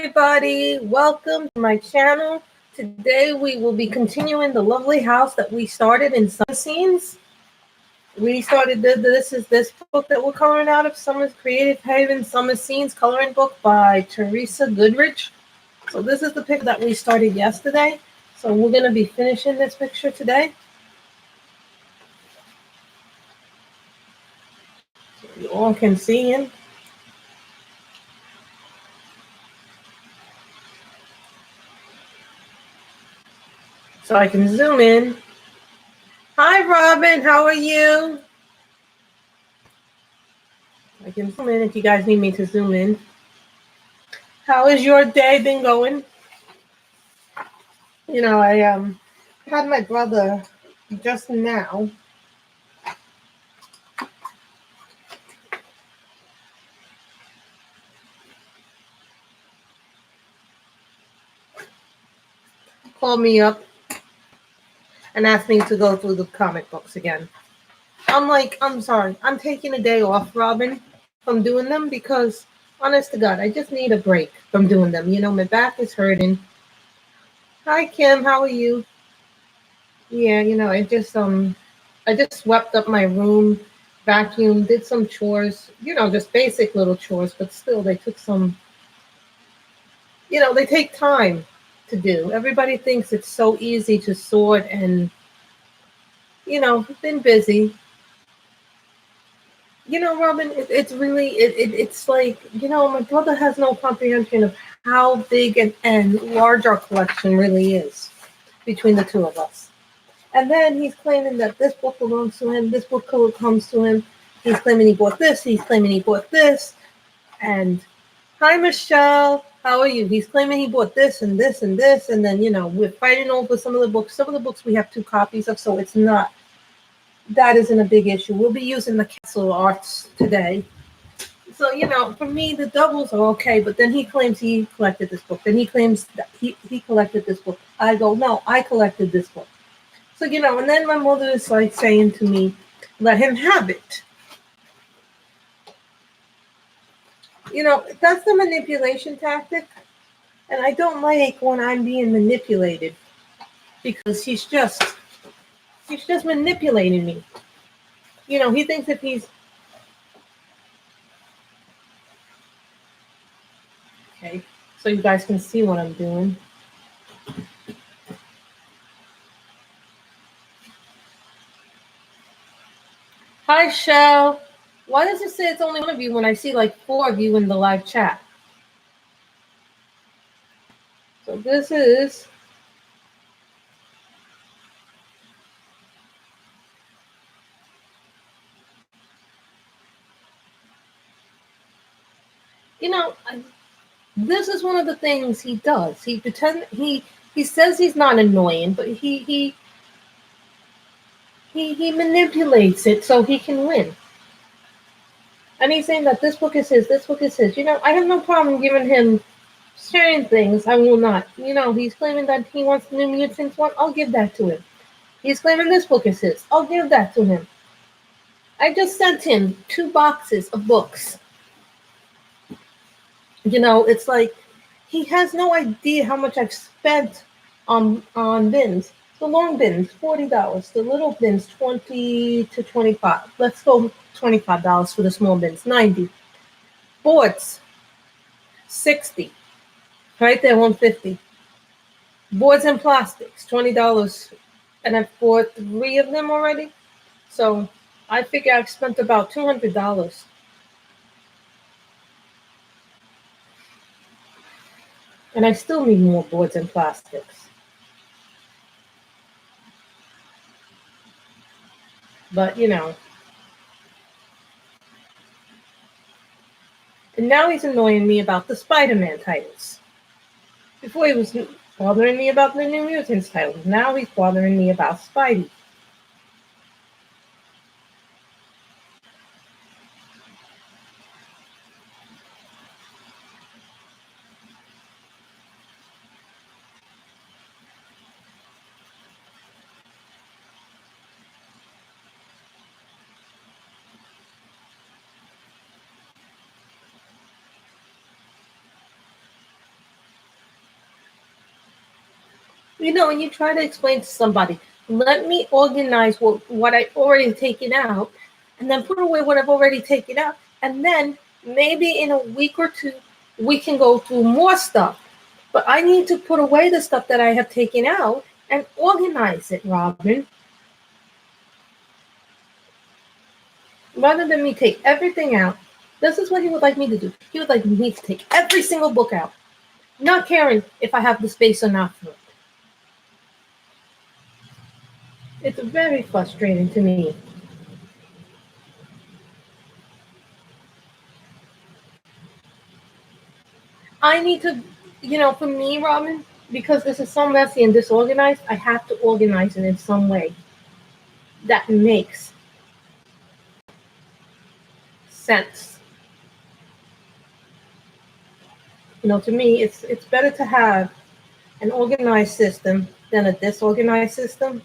everybody, welcome to my channel. Today we will be continuing the lovely house that we started in Summer Scenes. We started this book that we're coloring out of Summer's Creative Haven Summer Scenes coloring book by Teresa Goodrich. So this is the picture that we started yesterday. So we're going to be finishing this picture today. So you all can see him. So I can zoom in. Hi, Robin. How are you? I can zoom in if you guys need me to zoom in. How has your day been going? You know, I had my brother just now call me up and ask me to go through the comic books again. I'm like, I'm sorry. I'm taking a day off, Robin, from doing them because, honest to God, I just need a break from doing them. You know, my back is hurting. Hi, Kim. How are you? Yeah, you know, I just swept up my room, vacuumed, did some chores. You know, just basic little chores, but still, they took some. You know, they take time to do. Everybody thinks it's so easy to sort and, you know, been busy. You know, Robin, it's really, it's like, you know, my brother has no comprehension of how big and large our collection really is between the two of us. And then he's claiming that this book belongs to him, this book comes to him. He's claiming he bought this, he's claiming he bought this. And hi, Michelle. How are you? He's claiming he bought this and this and this. And then, you know, we're fighting over some of the books. Some of the books we have 2 copies of, so it's not, that isn't a big issue. We'll be using the Castle Arts today. So, you know, for me, the doubles are okay. But then he claims he collected this book. Then he claims that he collected this book. I go, no, I collected this book. So, you know, and then my mother is like saying to me, let him have it. You know, that's the manipulation tactic. And I don't like when I'm being manipulated because he's just manipulating me. You know, he thinks if he's okay, so you guys can see what I'm doing. Hi, Shell. Why does it say it's only one of you when I see like 4 of you in the live chat? So this is you know, this is one of the things he does. He says he's not annoying, but he manipulates it so he can win. And he's saying that this book is his, this book is his. You know, I have no problem giving him certain things. I will not. You know, he's claiming that he wants the New Mutants one. I'll give that to him. He's claiming this book is his. I'll give that to him. I just sent him 2 boxes of books. You know, it's like he has no idea how much I've spent on bins. The long bins, $40. The little bins, $20 to $25. Let's go $25 for the small bins, $90. Boards, $60. Right there, $150. Boards and plastics, $20. And I've bought 3 of them already. So I figure I've spent about $200. And I still need more boards and plastics. But, you know. And now he's annoying me about the Spider-Man titles. Before he was bothering me about the New Mutants titles. Now he's bothering me about Spidey. When you try to explain to somebody, let me organize what I already taken out, and then put away what I've already taken out, and then maybe in a week or two we can go through more stuff. But I need to put away the stuff that I have taken out and organize it, Robin. Rather than me take everything out, this is what he would like me to do. He would like me to take every single book out, not caring if I have the space or not for it. It's very frustrating to me. I need to, for me, Robin, because this is so messy and disorganized, I have to organize it in some way that makes sense. To me, it's better to have an organized system than a disorganized system.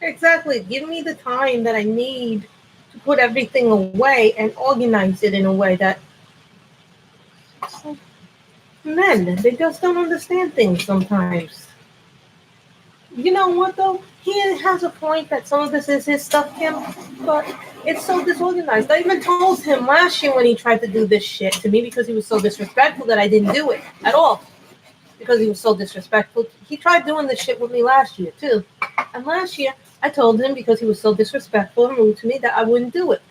Exactly. Give me the time that I need to put everything away and organize it in a way that men, they just don't understand things sometimes. You know what though? He has a point that some of this is his stuff, Kim, but it's so disorganized. I even told him last year when he tried to do this shit to me because he was so disrespectful that I didn't do it at all. Because he was so disrespectful. He tried doing this shit with me last year too. And last year I told him because he was so disrespectful and rude to me that I wouldn't do it.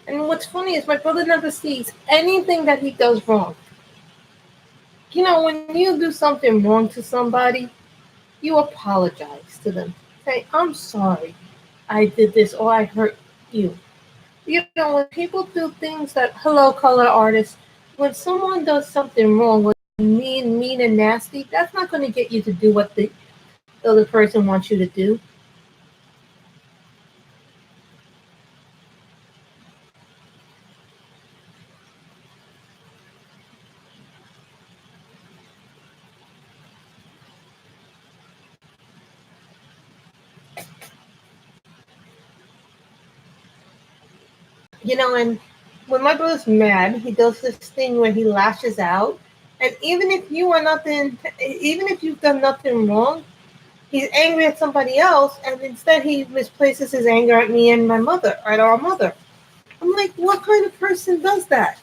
And what's funny is my brother never sees anything that he does wrong. When you do something wrong to somebody, you apologize to them. Say, I'm sorry I did this or I hurt you. When people do things that, hello, color artists, when someone does something wrong, when mean and nasty, that's not going to get you to do what the other person wants you to do. And when my brother's mad, he does this thing where he lashes out. And even if you've done nothing wrong, he's angry at somebody else, and instead he misplaces his anger at me and my mother, at our mother. I'm like, what kind of person does that?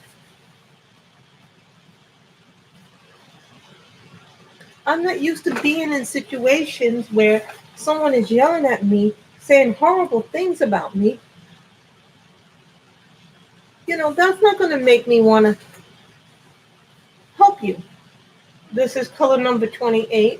I'm not used to being in situations where someone is yelling at me, saying horrible things about me. That's not going to make me want to help you. This is color number 28.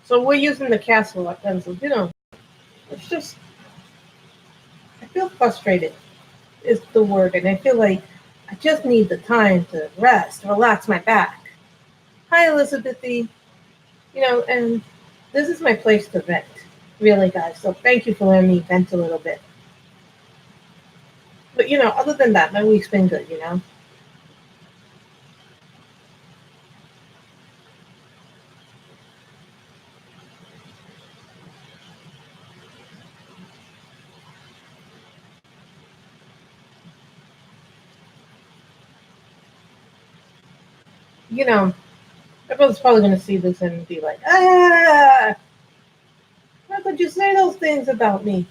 So we're using the castle pencil. It's just, I feel frustrated is the word. And I feel like I just need the time to rest, relax my back. Hi, Elizabethy. And this is my place to vent, really, guys. So thank you for letting me vent a little bit. But, other than that, my week's been good. You know, everyone's probably going to see this and be like, ah, how could you say those things about me?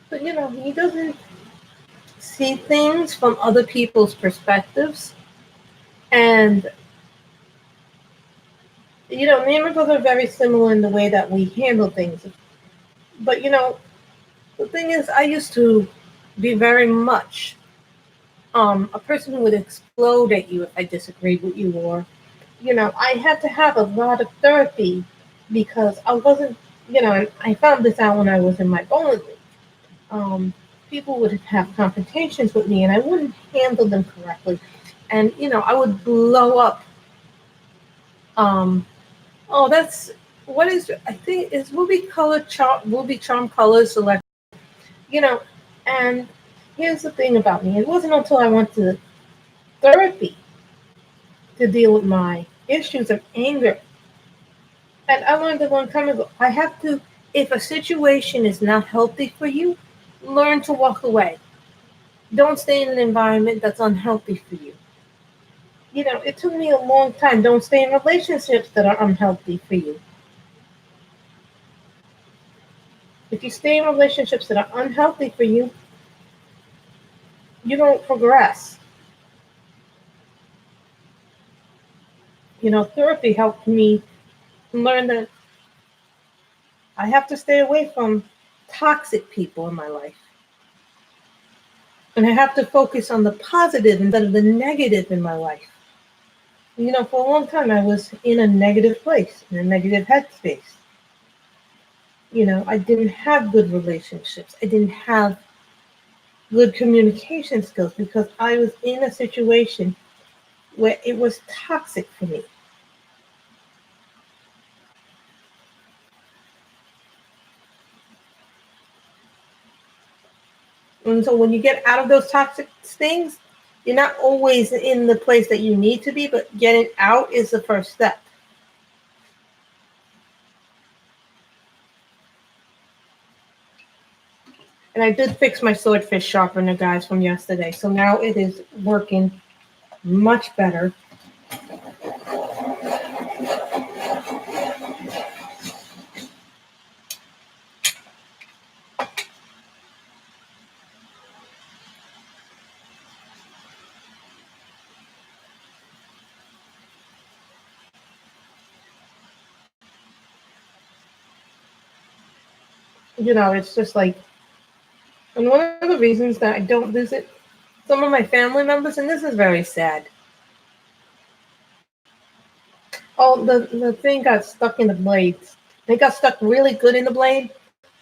But, he doesn't see things from other people's perspectives. And, me and my brother are very similar in the way that we handle things. But, the thing is, I used to be very much a person who would explode at you if I disagreed with you, or I had to have a lot of therapy because I wasn't, and I found this out when I was in my bowling league. Um, People would have confrontations with me, and I wouldn't handle them correctly, and I would blow up. Um, oh, that's what is I think is Ruby Charm Color Select. You know, and here's the thing about me: it wasn't until I went to therapy to deal with my issues of anger. And I learned a long time ago, I have to, if a situation is not healthy for you, learn to walk away. Don't stay in an environment that's unhealthy for you. It took me a long time. Don't stay in relationships that are unhealthy for you. If you stay in relationships that are unhealthy for you, you don't progress. Therapy helped me learn that I have to stay away from toxic people in my life. And I have to focus on the positive instead of the negative in my life. For a long time, I was in a negative place, in a negative headspace. I didn't have good relationships. I didn't have good communication skills because I was in a situation where it was toxic for me. And so when you get out of those toxic things, you're not always in the place that you need to be, but getting out is the first step. And I did fix my swordfish sharpener, guys, from yesterday. So now it is working much better. It's just like, and one of the reasons that I don't visit some of my family members, and this is very sad. Oh, the thing got stuck in the blades. It got stuck really good in the blade.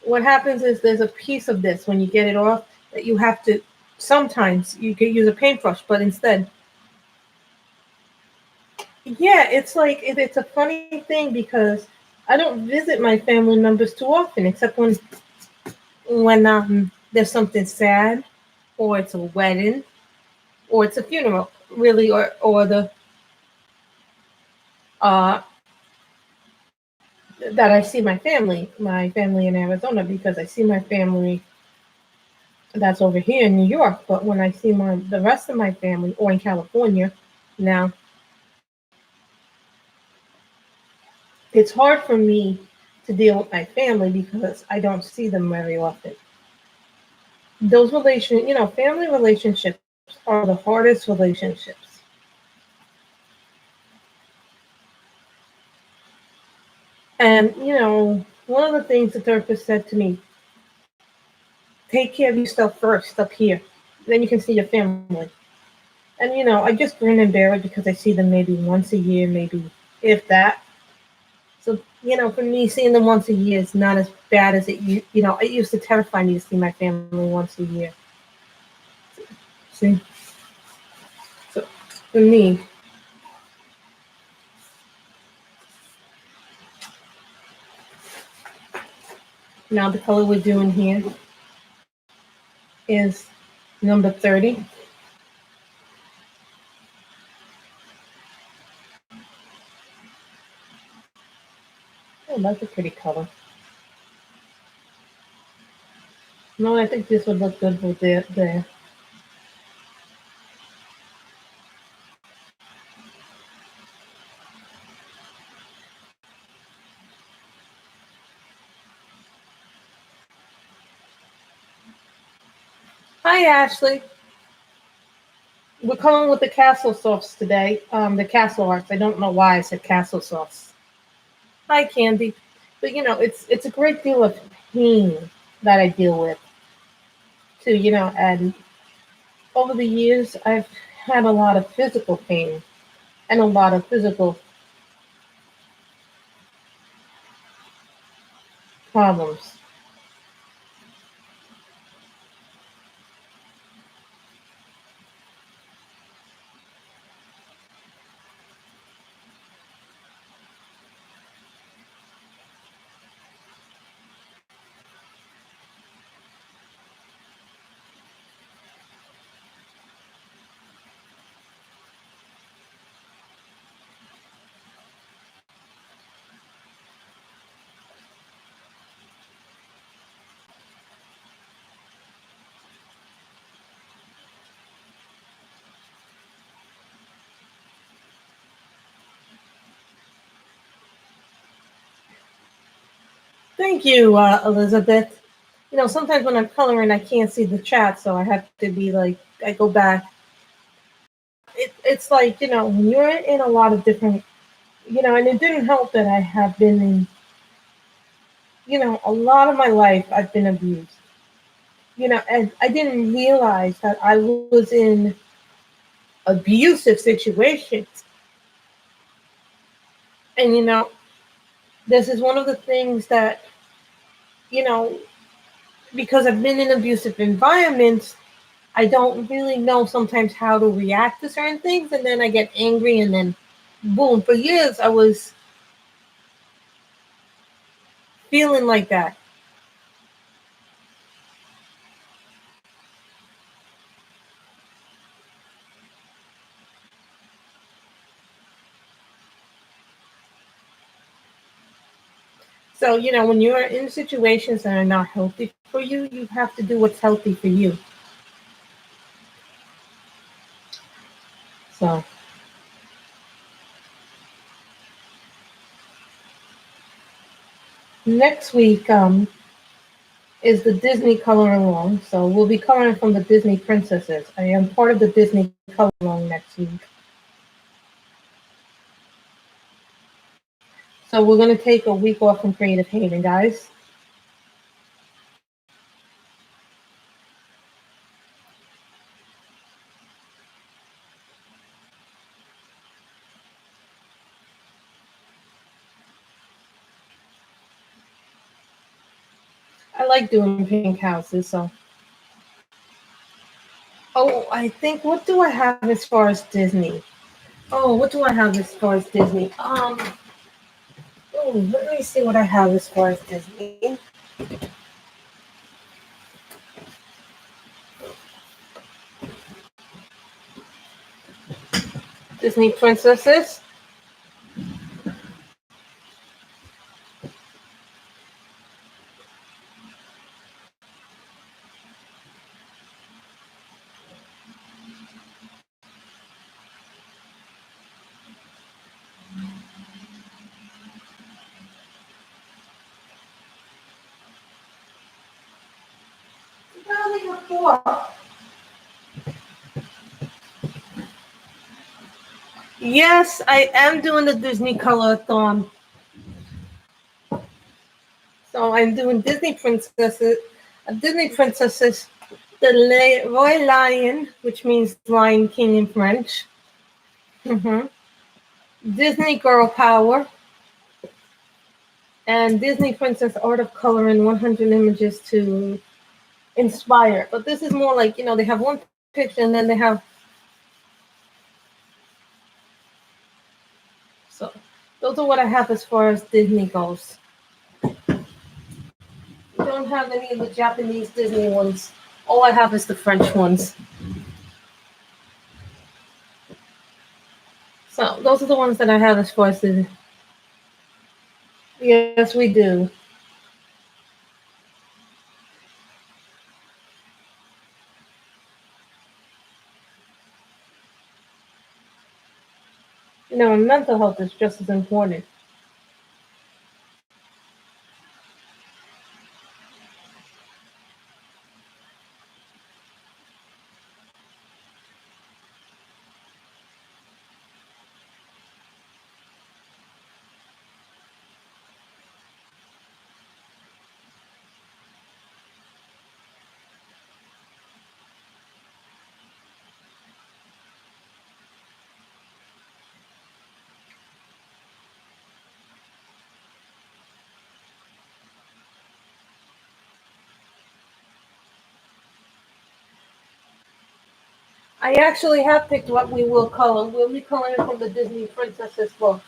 What happens is there's a piece of this when you get it off that you have to. Sometimes you can use a paintbrush, but instead, yeah, it's like it's a funny thing because I don't visit my family members too often, except when there's something sad, or it's a wedding, or it's a funeral, really, or the uh that I see my family in Arizona, because I see my family that's over here in New York. But when I see the rest of my family, or in California, now it's hard for me to deal with my family because I don't see them very often. Those family relationships are the hardest relationships. And one of the things the therapist said to me: take care of yourself first up here, then you can see your family. And I just grin and bear it because I see them maybe once a year, maybe if that. So for me, seeing them once a year is not as bad as it used to terrify me to see my family once a year. See, so for me, now the color we're doing here is number 30. Oh, that's a pretty color. No, I think this would look good with there. Hi, Ashley. We're coming with the castle sauce today. The castle arts. I don't know why I said castle sauce. Hi, Candy. But it's a great deal of pain that I deal with too. And over the years, I've had a lot of physical pain and a lot of physical problems. Thank you, Elizabeth. Sometimes when I'm coloring, I can't see the chat, so I have to be like, I go back. It's like, when you're in a lot of different, and it didn't help that I have been in, a lot of my life I've been abused, and I didn't realize that I was in abusive situations. And, this is one of the things that, you know, because I've been in abusive environments, I don't really know sometimes how to react to certain things, and then I get angry, and then boom. For years, I was feeling like that. So, when you're in situations that are not healthy for you, you have to do what's healthy for you. So, next week is the Disney color along. So, we'll be coloring from the Disney princesses. I am part of the Disney color along next week. So, we're going to take a week off from Creative Haven, guys. I like doing pink houses, so. Oh, I think, what do I have as far as Disney? Oh, what do I have as far as Disney? Let me see what I have as far as Disney. Disney princesses. Yes, I am doing the Disney Color-a-thon. So I'm doing Disney princesses, the Royal Lion, which means Lion King in French. Disney Girl Power, and Disney Princess Art of Color in 100 images to inspire. But this is more like, they have one picture and then they have. So those are what I have as far as Disney goes. I don't have any of the Japanese Disney ones. All I have is the French ones. So those are the ones that I have as far as Disney. Yes, we do. Mental health is just as important. I actually have picked what we will color. We'll be coloring from the Disney Princesses book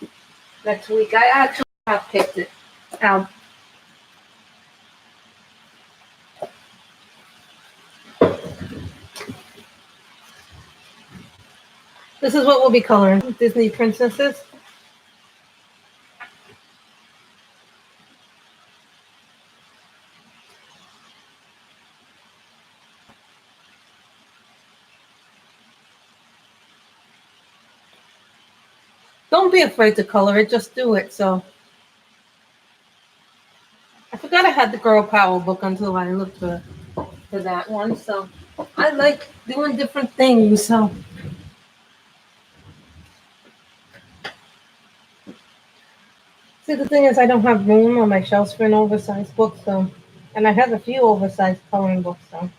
next week. I actually have picked it out. This is what we'll be coloring. Disney Princesses. Don't be afraid to color it, just do it. So I forgot I had the Girl Power book until I looked for that one. So I like doing different things. So see, the thing is, I don't have room on my shelves for an oversized book. So, and I have a few oversized coloring books. So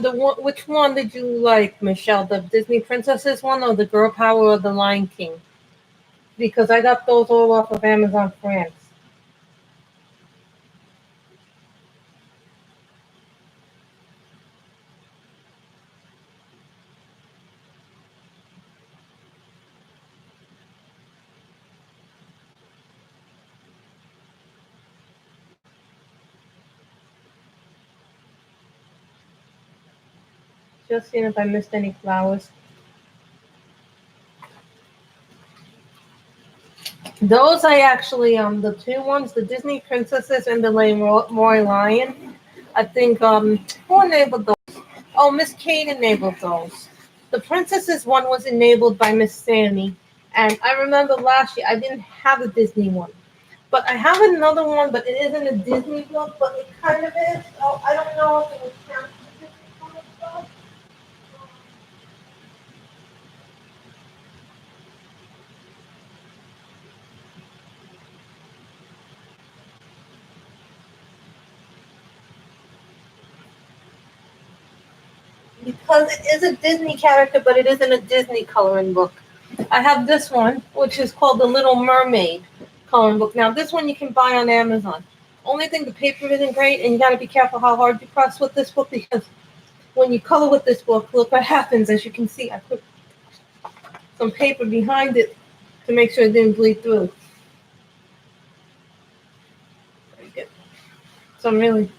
the one, which one did you like, Michelle? The Disney Princesses one or the Girl Power or the Lion King? Because I got those all off of Amazon France. Just seeing if I missed any flowers. Those I actually the two ones, the Disney Princesses and the Roy Lion. I think who enabled those? Oh, Miss Kate enabled those. The Princesses one was enabled by Miss Sammy, and I remember last year I didn't have a Disney one, but I have another one, but it isn't a Disney book, but it kind of is. So I don't know if it would count as a Disney book. Though. Because it is a Disney character, but it isn't a Disney coloring book. I have this one, which is called The Little Mermaid coloring book. Now, this one you can buy on Amazon. Only thing, the paper isn't great, and you got to be careful how hard you press with this book because when you color with this book, look what happens. As you can see, I put some paper behind it to make sure it didn't bleed through. Very good. So I'm really,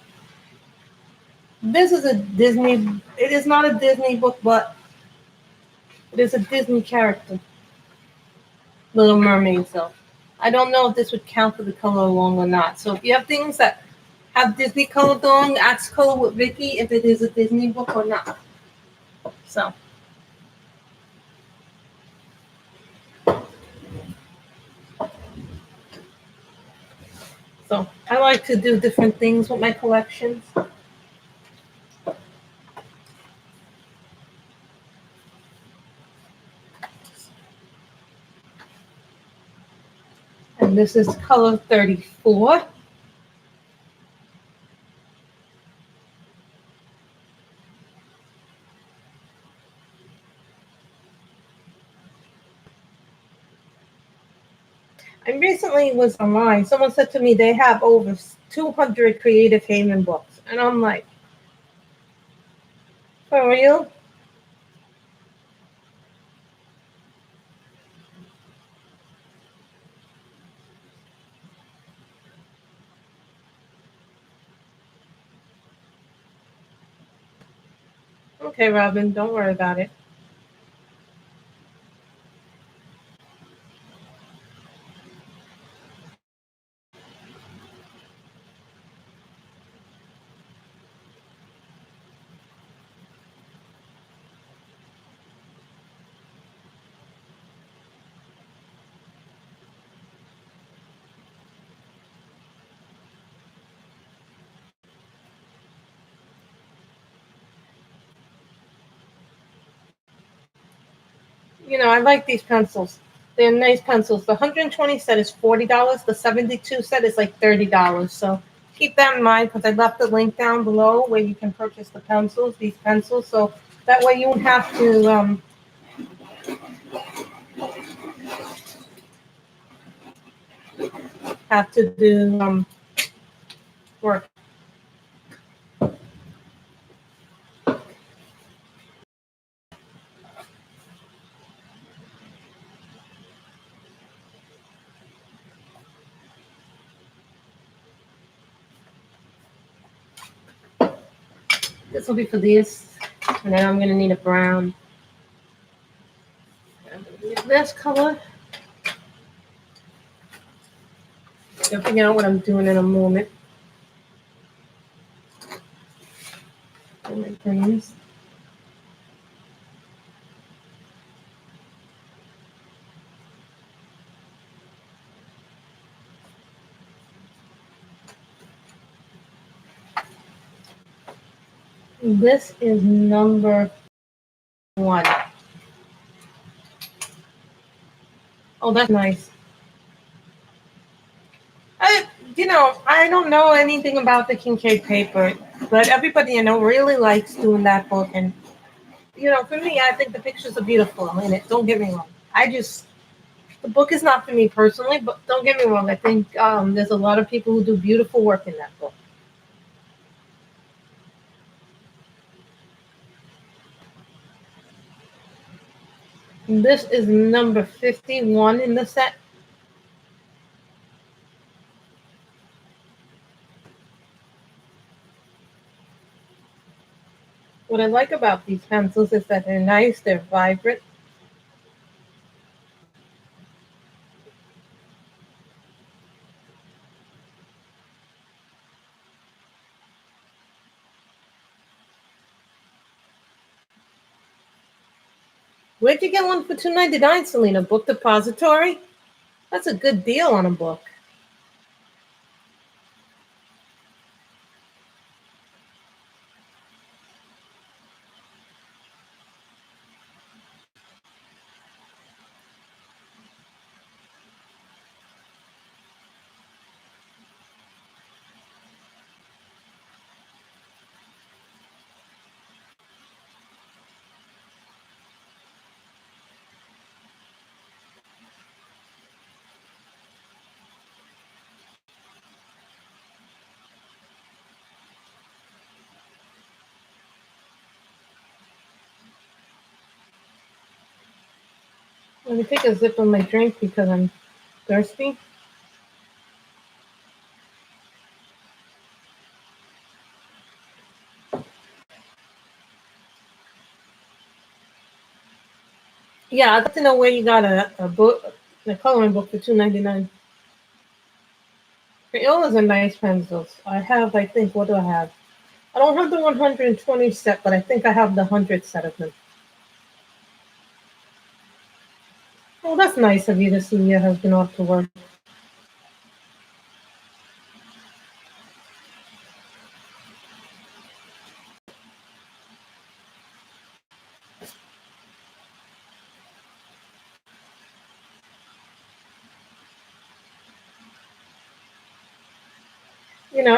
this is a Disney. It is not a Disney book, but it is a Disney character. Little Mermaid. So I don't know if this would count for the color along or not. So if you have things that have Disney color along, ask color with Vicky if it is a Disney book or not. So so I like to do different things with my collections. And this is color 34. I recently was online. Someone said to me they have over 200 Creative Haven books. And I'm like, for real? Okay, Robin, don't worry about it. You know, I like these pencils. They're nice pencils. The 120 set is $40. The 72 set is like $30. So keep that in mind because I left the link down below where you can purchase the pencils, these pencils. So that way you won't have to do work. This will be for these, and then I'm gonna need a brown. This color. I'll figure out what I'm doing in a moment. Oh my goodness. This is number 1. Oh, that's nice. I, I don't know anything about the Kincaid paper, but everybody I know really likes doing that book. And, for me, I think the pictures are beautiful in it. Don't get me wrong. The book is not for me personally, but don't get me wrong. I think there's a lot of people who do beautiful work in that book. This is number 51 in the set. What I like about these pencils is that they're nice, they're vibrant. Where'd you get one for $2.99, Selena? Book Depository? That's a good deal on a book. Let me take a sip of my drink because I'm thirsty. Yeah, I'd like to know where you got a book, a coloring book for $2.99. Crayolas are nice pencils. I have, I think, what do I have? I don't have the 120 set, but I think I have the 100 set of them. Oh, that's nice of you to see your husband off to work.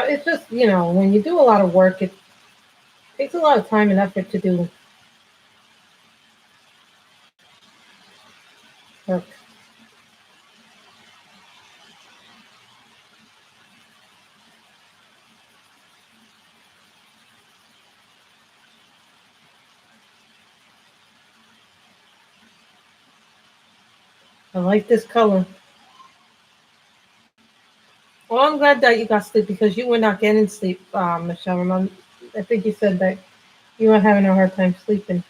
It's just, when you do a lot of work, it takes a lot of time and effort to do work. I like this color. Well, I'm glad that you got sleep because you were not getting sleep, Michelle. I think you said that you were having a hard time sleeping.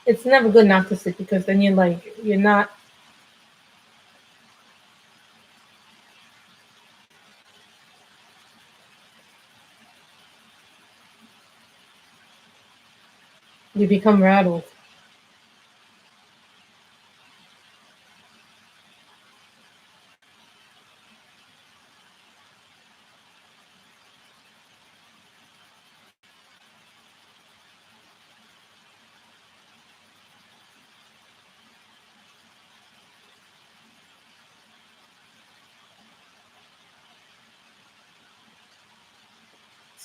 It's never good not to sit because then you're not. You become rattled.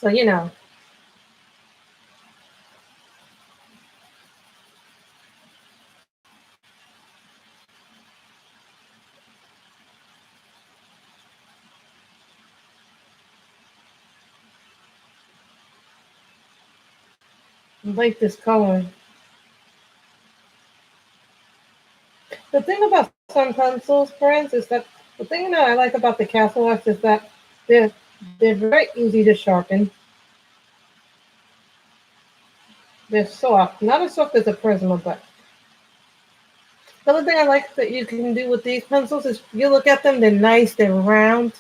So I like this color. The thing about some pencils, friends, is that the thing that I like about the Castle Wax is that they're they're very easy to sharpen. They're soft, not as soft as a Prisma, but the other thing I like that you can do with these pencils is you look at them, they're nice, they're round.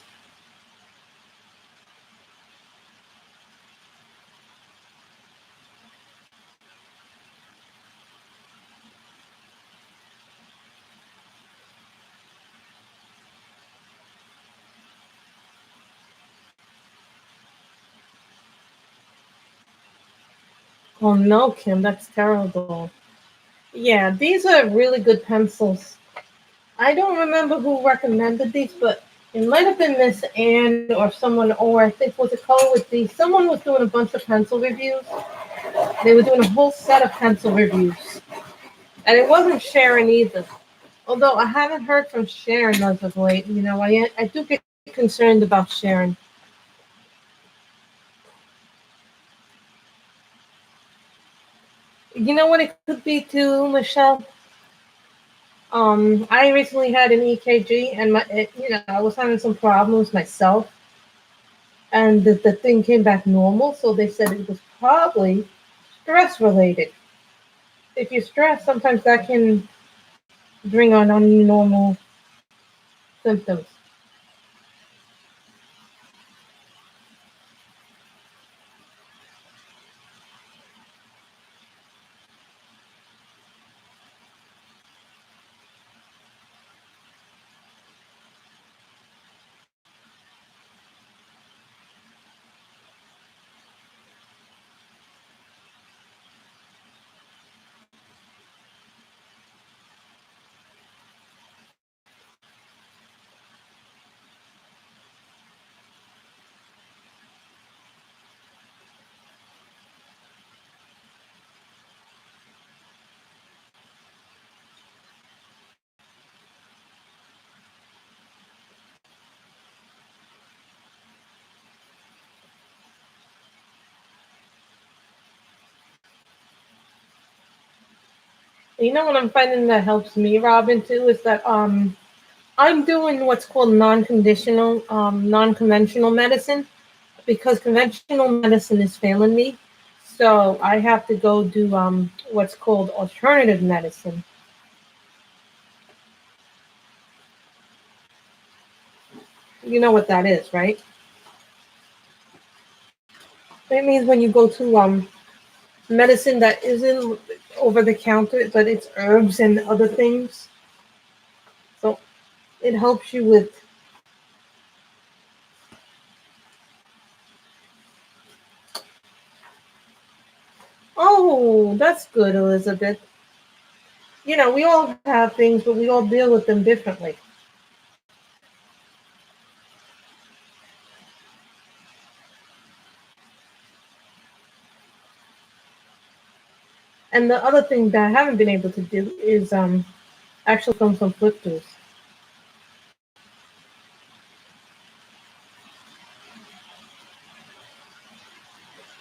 Oh no, Kim, that's terrible. Yeah, these are really good pencils. I don't remember who recommended these, but it might have been Miss Ann or someone, or I think was it Color with these. Someone was doing a bunch of pencil reviews. They were doing a whole set of pencil reviews, and it wasn't Sharon either. Although I haven't heard from Sharon as of late. I do get concerned about Sharon. You know what it could be too, Michelle? I recently had an EKG, and I was having some problems myself, and the thing came back normal. So they said it was probably stress related. If you stress, sometimes that can bring on abnormal symptoms. You know what I'm finding that helps me, Robin, too, is that I'm doing what's called non-conventional medicine because conventional medicine is failing me. So I have to go do what's called alternative medicine. You know what that is, right? It means when you go to medicine that isn't over the counter, but it's herbs and other things. So it helps you with. Oh, that's good, Elizabeth. We all have things, but we all deal with them differently. And the other thing that I haven't been able to do is actually film some flip throughs.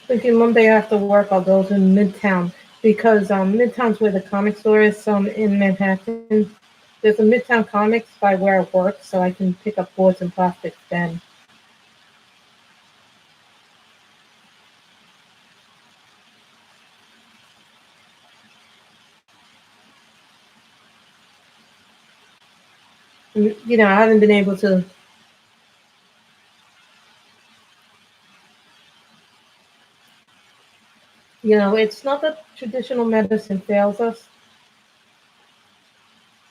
Thinking Monday after work I'll go to Midtown because Midtown's where the comic store is. In Manhattan, there's a Midtown Comics by where I work, so I can pick up boards and plastics then. You know, I haven't been able to. You know, it's not that traditional medicine fails us.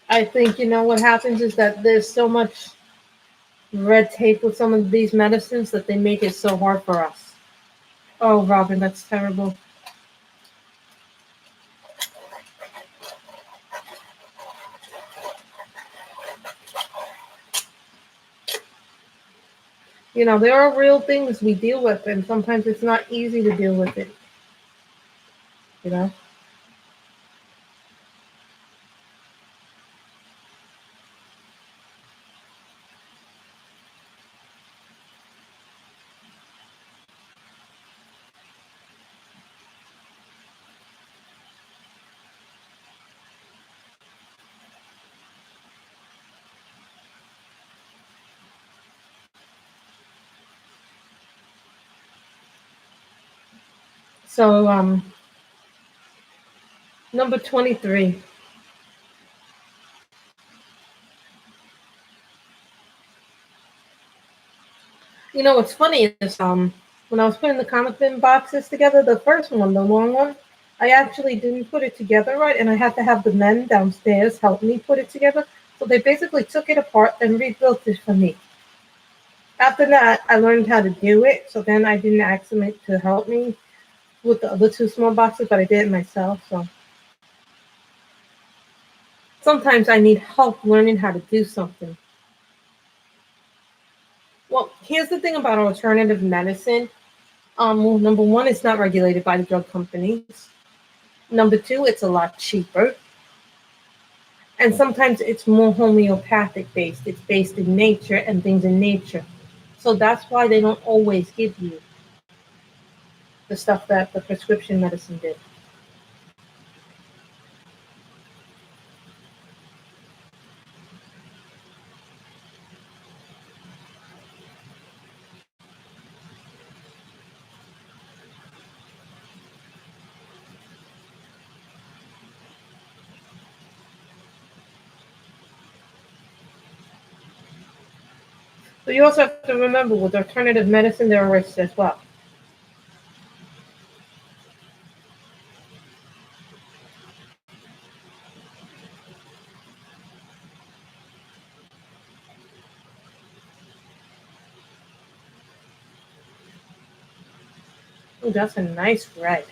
I think, you know, what happens is that there's so much red tape with some of these medicines that they make it so hard for us. Oh, Robin, that's terrible. You know, there are real things we deal with, and sometimes it's not easy to deal with it, you know? So, number 23. You know, what's funny is, when I was putting the comic bin boxes together, the first one, the long one, I actually didn't put it together right, and I had to have the men downstairs help me put it together. So they basically took it apart and rebuilt it for me. After that, I learned how to do it. So then I didn't ask them to help me with the other two small boxes, but I did it myself. So sometimes I need help learning how to do something. Well, here's the thing about alternative medicine. Well, number one, it's not regulated by the drug companies. Number two, it's a lot cheaper. And sometimes it's more homeopathic based. It's based in nature and things in nature. So that's why they don't always give you the stuff that the prescription medicine did. So you also have to remember with alternative medicine, there are risks as well. Oh, that's a nice red.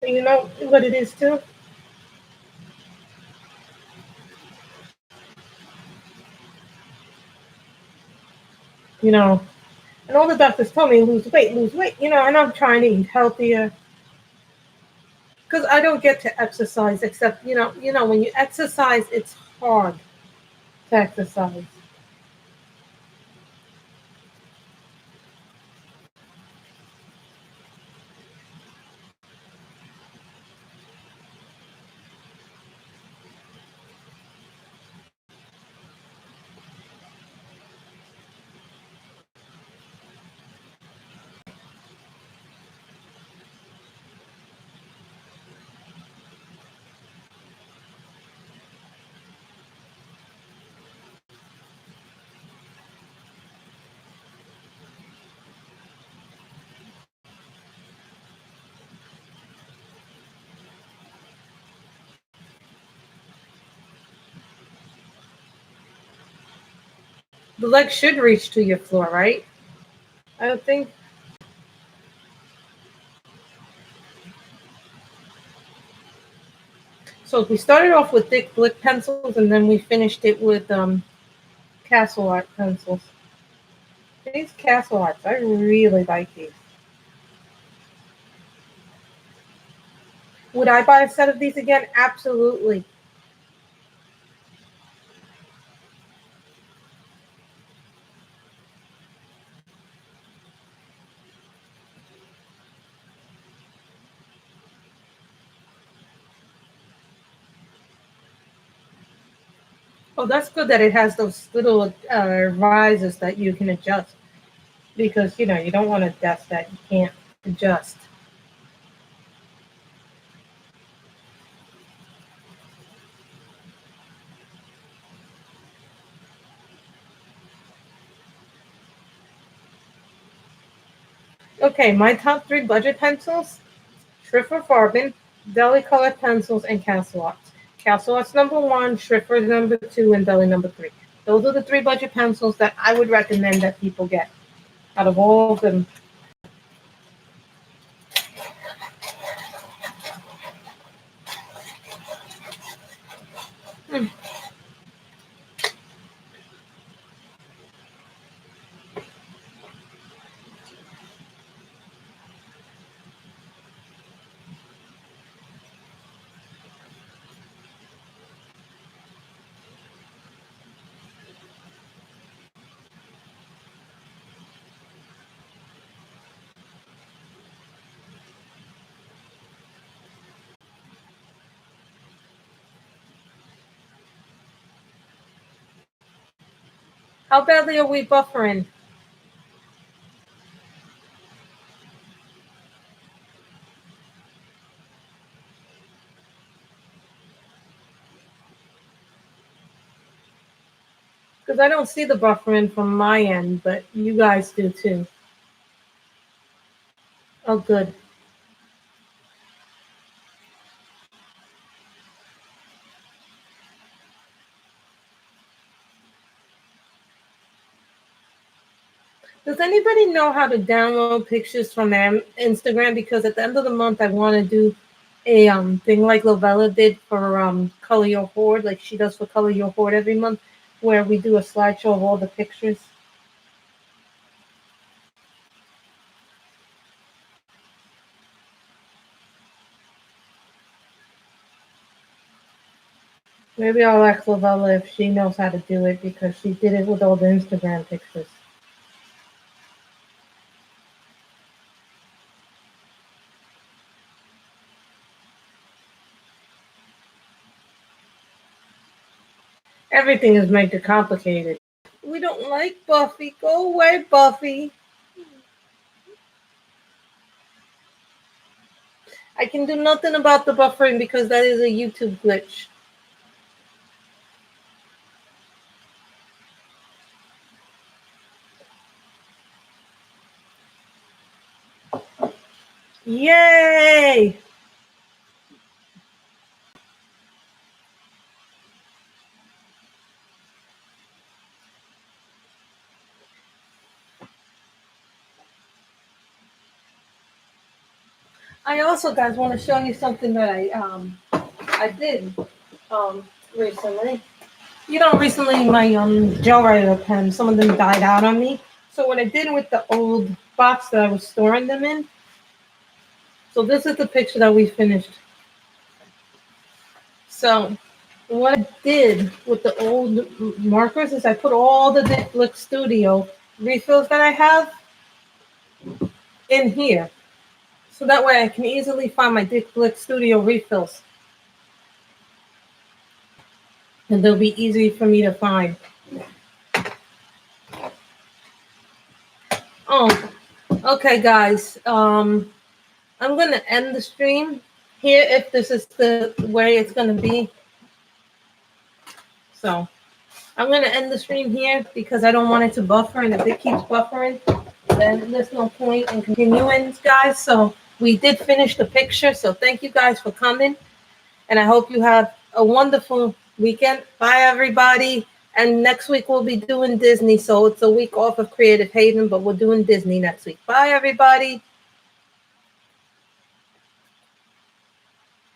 You know what it is too? You know, and all the doctors told me lose weight, you know, and I'm trying to eat healthier because I don't get to exercise except, when you exercise, it's hard to exercise. The leg should reach to your floor, right? I don't think so. We started off with thick blick pencils, and then we finished it with castle art pencils. These castle arts, I really like these. Would I buy a set of these again? Absolutely. Oh, that's good that it has those little risers that you can adjust, because you don't want a desk that you can't adjust. Okay, my top three budget pencils: Schrift Farben, Deli Colored Pencils, and Castle Arts. Castle Arts number one, Schrift number two, and Deli number three. Those are the three budget pencils that I would recommend that people get out of all of them. Hmm. How badly are we buffering? Because I don't see the buffering from my end, but you guys do too. Oh, good. Does anybody know how to download pictures from Instagram? Because at the end of the month, I want to do a thing like Lovella did for Color Your Hoard, like she does for Color Your Hoard every month, where we do a slideshow of all the pictures. Maybe I'll ask Lovella if she knows how to do it, because she did it with all the Instagram pictures. Everything is made too complicated. We don't like Buffy. Go away, Buffy. I can do nothing about the buffering because that is a YouTube glitch. Yay! I also, guys, want to show you something that I did recently. Recently my gel writer pens, some of them died out on me. So what I did with the old box that I was storing them in, so this is the picture that we finished. So what I did with the old markers is I put all the Dick Blick Studio refills that I have in here. So that way I can easily find my Dick Blick Studio refills. And they'll be easy for me to find. Oh, okay, guys. I'm gonna end the stream here if this is the way it's gonna be. So I'm gonna end the stream here because I don't want it to buffer, and if it keeps buffering, then there's no point in continuing, guys. So we did finish the picture. So thank you guys for coming, and I hope you have a wonderful weekend. Bye, everybody. And next week we'll be doing Disney. So it's a week off of Creative Haven, but we're doing Disney next week. Bye, everybody.